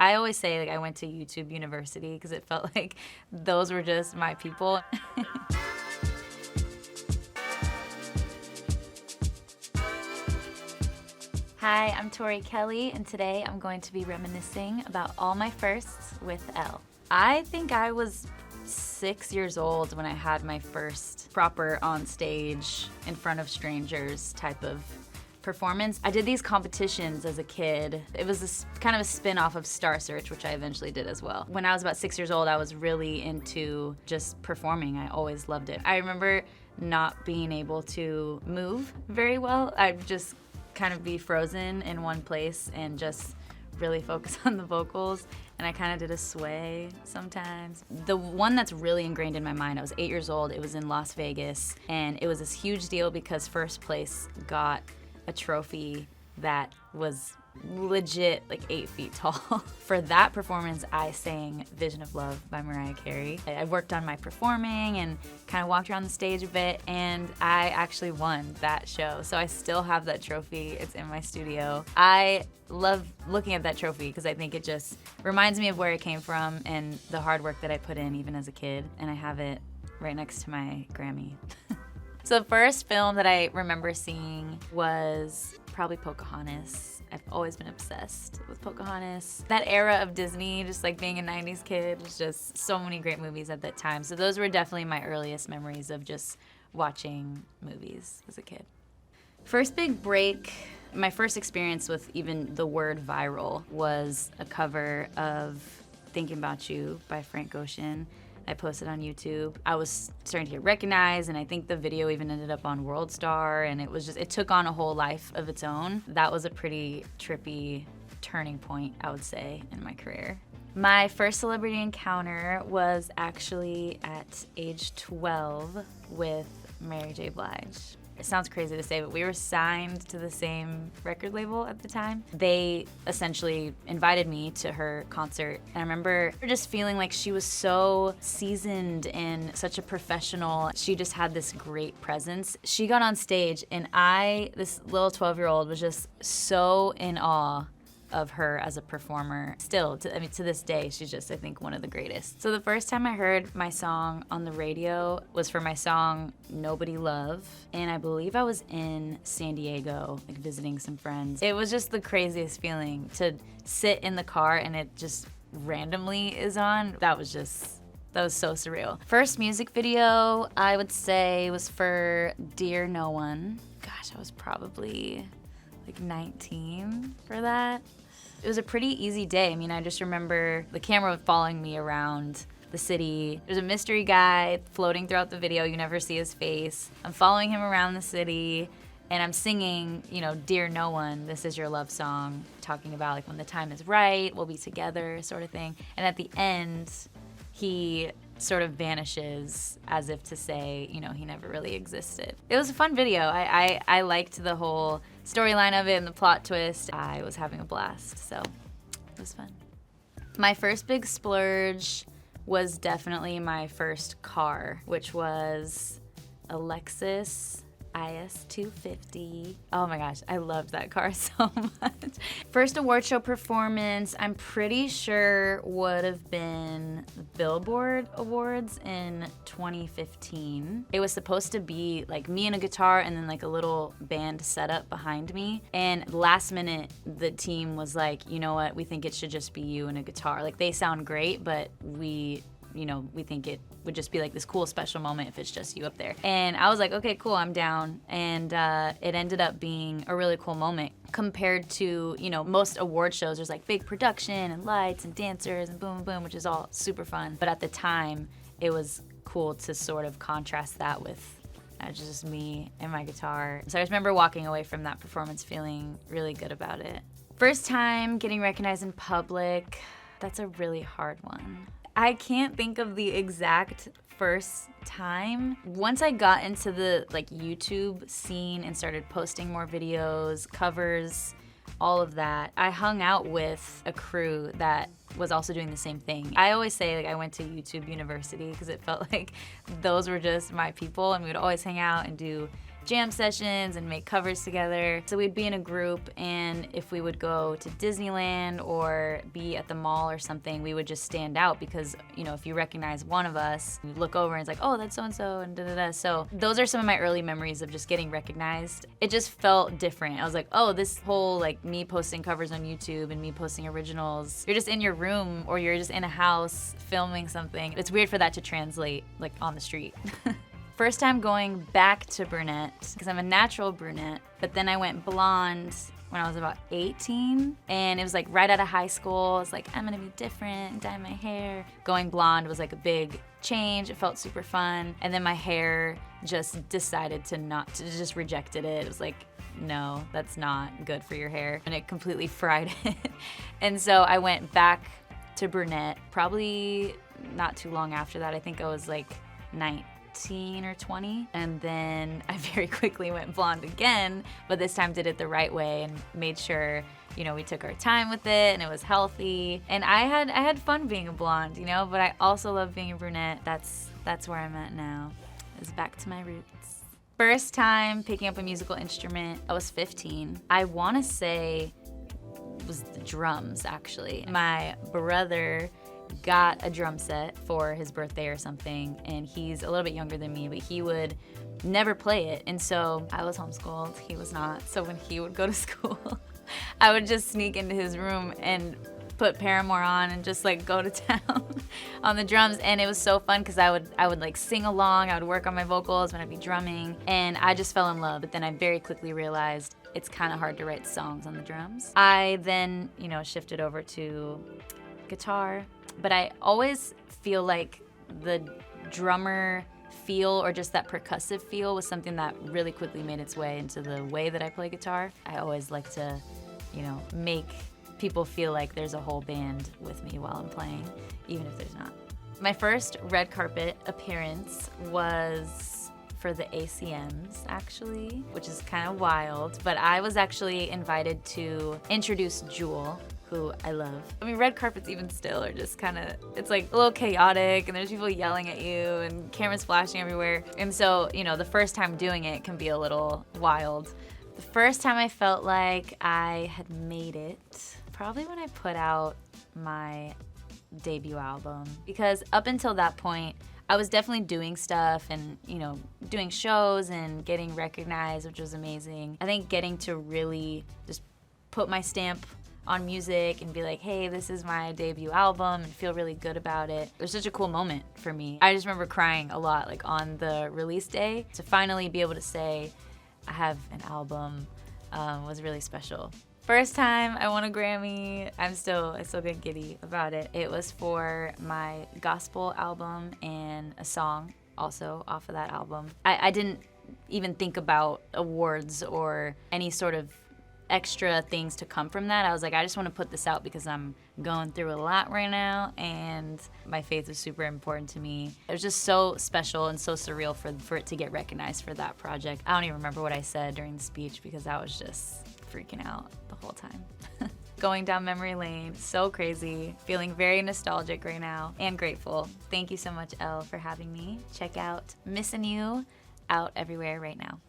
I always say like I went to YouTube University because it felt like those were just my people. Hi, I'm Tori Kelly, and today I'm going to be reminiscing about all my firsts with ELLE. I think I was 6 years old when I had my first proper on stage in front of strangers type of performance. I did these competitions as a kid. It was this kind of a spin-off of Star Search, which I eventually did as well. When I was about 6 years old, I was really into just performing. I always loved it. I remember not being able to move very well. I'd just kind of be frozen in one place and just really focus on the vocals, and I kind of did a sway sometimes. The one that's really ingrained in my mind, I was 8 years old, it was in Las Vegas, and it was this huge deal because first place got a trophy that was legit like 8 feet tall. For that performance, I sang Vision of Love by Mariah Carey. I worked on my performing and kind of walked around the stage a bit, and I actually won that show. So I still have that trophy. It's in my studio. I love looking at that trophy because I think it just reminds me of where I came from and the hard work that I put in even as a kid, and I have it right next to my Grammy. So the first film that I remember seeing was probably Pocahontas. I've always been obsessed with Pocahontas. That era of Disney, just like being a 90s kid, was just so many great movies at that time. So those were definitely my earliest memories of just watching movies as a kid. First big break, my first experience with even the word viral was a cover of Thinkin Bout You by Frank Ocean. I posted on YouTube. I was starting to get recognized, and I think the video even ended up on World Star, and it took on a whole life of its own. That was a pretty trippy turning point, I would say, in my career. My first celebrity encounter was actually at age 12 with Mary J. Blige. It sounds crazy to say, but we were signed to the same record label at the time. They essentially invited me to her concert, and I remember just feeling like she was so seasoned and such a professional. She just had this great presence. She got on stage, and this little 12-year-old, was just so in awe of her as a performer. Still, to this day, she's just, I think, one of the greatest. So the first time I heard my song on the radio was for my song Nobody Love, and I believe I was in San Diego, like visiting some friends. It was just the craziest feeling to sit in the car and it just randomly is on. That was so surreal. First music video, I would say, was for Dear No One. Gosh, I was probably like 19 for that. It was a pretty easy day. I mean, I just remember the camera following me around the city. There's a mystery guy floating throughout the video. You never see his face. I'm following him around the city, and I'm singing, Dear No One, this is your love song, talking about like when the time is right, we'll be together, sort of thing. And at the end, he sort of vanishes as if to say, he never really existed. It was a fun video. I liked the whole storyline of it and the plot twist. I was having a blast, so it was fun. My first big splurge was definitely my first car, which was a Lexus IS250. Oh my gosh, I loved that car so much. First award show performance, I'm pretty sure would have been Billboard Awards in 2015. It was supposed to be like me and a guitar and then like a little band setup behind me. And last minute, the team was like, you know what, we think it should just be you and a guitar. Like they sound great, but we think it would just be like this cool special moment if it's just you up there. And I was like, okay, cool, I'm down. And it ended up being a really cool moment compared to, most award shows. There's like big production and lights and dancers and boom, boom, boom, which is all super fun. But at the time, it was cool to sort of contrast that with just me and my guitar. So I just remember walking away from that performance feeling really good about it. First time getting recognized in public, that's a really hard one. I can't think of the exact first time. Once I got into the YouTube scene and started posting more videos, covers, all of that, I hung out with a crew that was also doing the same thing. I always say I went to YouTube University because it felt like those were just my people, and we would always hang out and do jam sessions and make covers together. So we'd be in a group, and if we would go to Disneyland or be at the mall or something, we would just stand out because, you know, if you recognize one of us, you look over and it's like, oh, that's so-and-so and da-da-da. So those are some of my early memories of just getting recognized. It just felt different. I was like, oh, this whole like me posting covers on YouTube and me posting originals, you're just in your room or you're just in a house filming something. It's weird for that to translate like on the street. First time going back to brunette, because I'm a natural brunette, but then I went blonde when I was about 18, and it was like right out of high school. I was like, I'm gonna be different, dye my hair. Going blonde was like a big change. It felt super fun. And then my hair just decided just rejected it. It was like, no, that's not good for your hair. And it completely fried it. And so I went back to brunette, probably not too long after that. I think I was like 19 or 20, and then I very quickly went blonde again, but this time did it the right way and made sure, you know, we took our time with it and it was healthy. And I had fun being a blonde, you know, but I also love being a brunette. That's where I'm at now, is back to my roots. First time picking up a musical instrument, I was 15. I want to say it was the drums, actually. My brother got a drum set for his birthday or something, and he's a little bit younger than me, but he would never play it. And so I was homeschooled, he was not. So when he would go to school, I would just sneak into his room and put Paramore on and just like go to town on the drums. And it was so fun because I would like sing along, I would work on my vocals when I'd be drumming, and I just fell in love. But then I very quickly realized it's kind of hard to write songs on the drums. I then, you know, shifted over to guitar. But I always feel like the drummer feel, or just that percussive feel, was something that really quickly made its way into the way that I play guitar. I always like to, you know, make people feel like there's a whole band with me while I'm playing, even if there's not. My first red carpet appearance was for the ACMs, actually, which is kind of wild, but I was actually invited to introduce Jewel, who I love. I mean, red carpets even still are just kind of, it's like a little chaotic, and there's people yelling at you and cameras flashing everywhere. And so, you know, the first time doing it can be a little wild. The first time I felt like I had made it, probably when I put out my debut album. Because up until that point, I was definitely doing stuff and, you know, doing shows and getting recognized, which was amazing. I think getting to really just put my stamp on music and be like, hey, this is my debut album, and feel really good about it. It was such a cool moment for me. I just remember crying a lot, like on the release day. To finally be able to say I have an album was really special. First time I won a Grammy, I still get giddy about it. It was for my gospel album and a song also off of that album. I didn't even think about awards or any sort of extra things to come from that. I was like, I just want to put this out because I'm going through a lot right now, and my faith is super important to me. It was just so special and so surreal for it to get recognized for that project. I don't even remember what I said during the speech because I was just freaking out the whole time. Going down memory lane, so crazy, feeling very nostalgic right now and grateful. Thank you so much, ELLE, for having me. Check out Missin' You out everywhere right now.